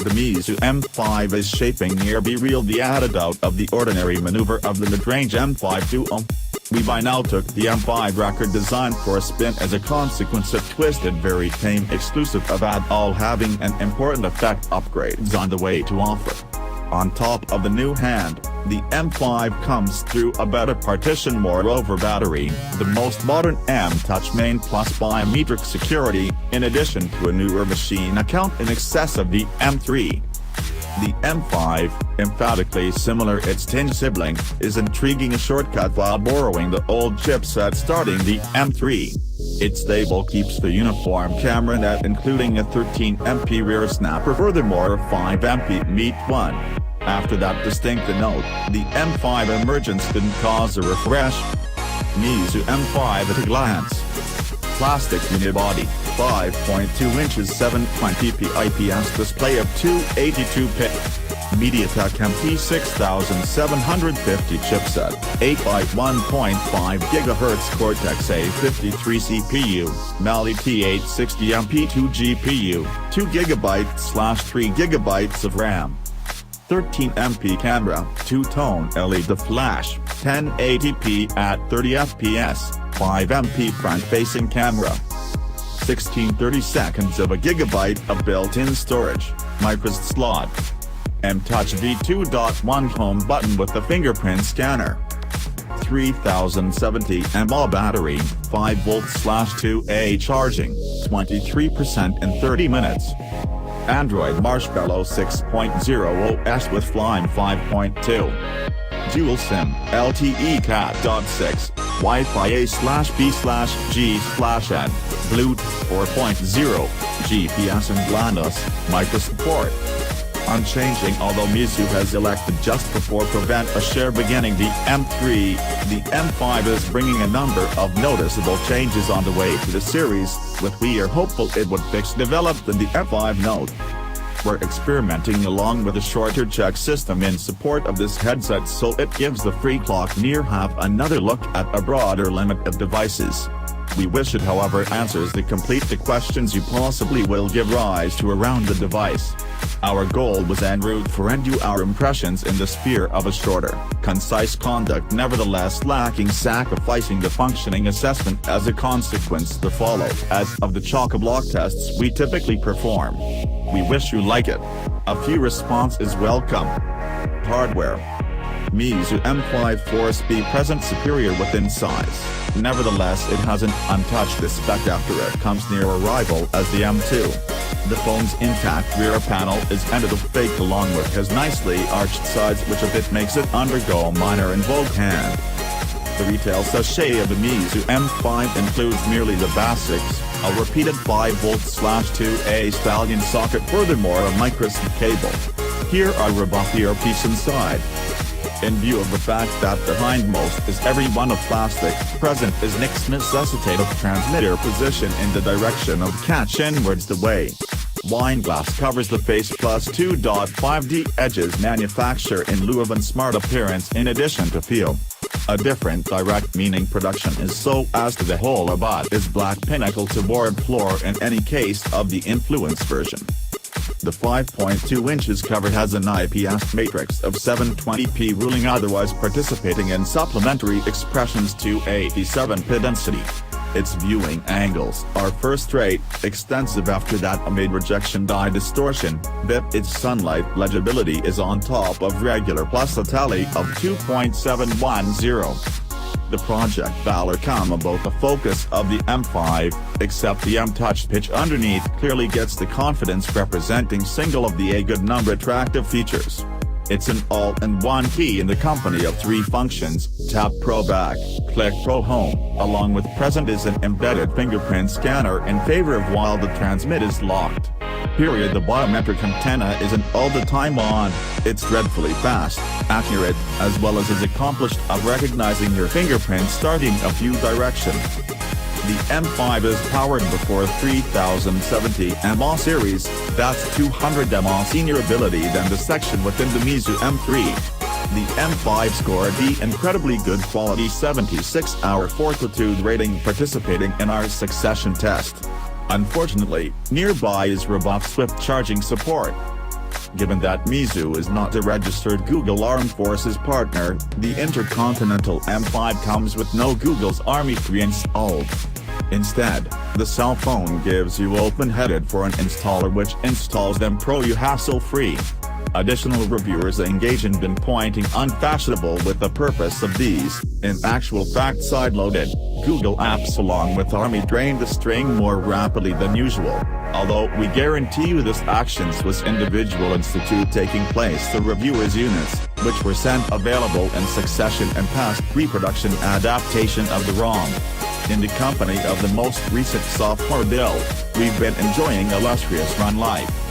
The MEIZU M5 is shaping near be real the added out of the ordinary maneuver of the mid-range M5 Duo. We by now took the M5 record design for a spin as a consequence of Twisted very tame exclusive of all having an important effect upgrades on the way to offer. On top of the new hand, the M5 comes through a better partition moreover battery, the most modern M-Touch main plus biometric security, in addition to a newer machine account in excess of the M3. The M5, emphatically similar its twin sibling, is intriguing a shortcut while borrowing the old chipset starting the M3. Its label keeps the uniform camera net including a 13MP rear snapper furthermore a 5MP Meet 1. After that distinct note, the M5 emergence didn't cause a refresh. MEIZU M5 at a glance. Plastic unibody, 5.2 inches 720p IPS display of 282-bit. MediaTek MT6750 chipset, 8 by 1.5 GHz Cortex-A53 CPU, Mali T860MP2 GPU, 2 GB/3 GB of RAM. 13MP camera, 2-tone LED flash, 1080p at 30 fps, 5MP front-facing camera. 1630 seconds of a gigabyte of built-in storage, microSD slot. M-Touch V2.1 home button with the fingerprint scanner. 3070 mAh battery, 5V/2A charging, 23% in 30 minutes. Android Marshmallow 6.0 OS with Flyme 5.2. Dual SIM, LTE Cat.6, Wi-Fi A/B/G/N, Bluetooth 4.0, GPS and GLONASS, micro support. Unchanging although MEIZU has elected just before prevent a share beginning the M3, the M5 is bringing a number of noticeable changes on the way to the series, with we are hopeful it would fix developed in the M5 Note. We're experimenting along with a shorter check system in support of this headset so it gives the free clock near have another look at a broader limit of devices. We wish it however answers the questions you possibly will give rise to around the device. Our goal was en route for you our impressions in the sphere of a shorter, concise conduct nevertheless lacking sacrificing the functioning assessment as a consequence the follow as of the chock-a-block tests we typically perform. We wish you like it. A few response is welcome. Hardware. MEIZU M5 4S present superior within size, nevertheless it has an untouched aspect after it comes near a rival as the M2. The phone's intact rear panel is ended of fake along with his nicely arched sides which of it makes it undergo minor and vogue hand. The retail sachet of the MEIZU M5 includes merely the basics, a repeated 5V/2A stallion socket furthermore a microSD cable. Here are rebuff earpiece inside. In view of the fact that the hindmost is every one of plastic, present is next necessitative transmitter position in the direction of catch inwards the way. Wine glass covers the face plus 2.5D edges manufacture in lieu of an smart appearance in addition to feel. A different direct meaning production is so as to the whole above is black pinnacle to board floor in any case of the influence version. The 5.2 inches cover has an IPS matrix of 720p ruling otherwise participating in supplementary expressions to 87p density. Its viewing angles are first-rate, extensive after that amid rejection dye distortion, but its sunlight legibility is on top of regular plus a tally of 2.710. The Project Valor come about the focus of the M5, except the M-Touch pitch underneath clearly gets the confidence representing single of the a good number attractive features. It's an all-in-one key in the company of 3 functions, Tap Pro Back, Click Pro Home, along with present is an embedded fingerprint scanner in favor of while the transmit is locked. Period. The biometric antenna isn't all the time on, it's dreadfully fast, accurate, as well as is accomplished of recognizing your fingerprint starting a few direction. The M5 is powered before 3070 mAh series, that's 200 mAh senior ability than the section within the MEIZU M3. The M5 scored the incredibly good quality 76-hour fortitude rating participating in our succession test. Unfortunately, nearby is rebuff swift charging support. Given that MEIZU is not a registered Google Armed Forces partner, the Intercontinental M5 comes with no Google's Army pre-installed. Instead, the cell phone gives you open-headed for an installer which installs them pro you hassle-free. Additional reviewers engage in pinpointing unfashionable with the purpose of these, in actual fact side-loaded, Google apps along with Army drain the string more rapidly than usual. Although we guarantee you this actions was individual institute taking place the reviewers units, which were sent available in succession and past pre-production adaptation of the ROM. In the company of the most recent software build, we've been enjoying illustrious run life.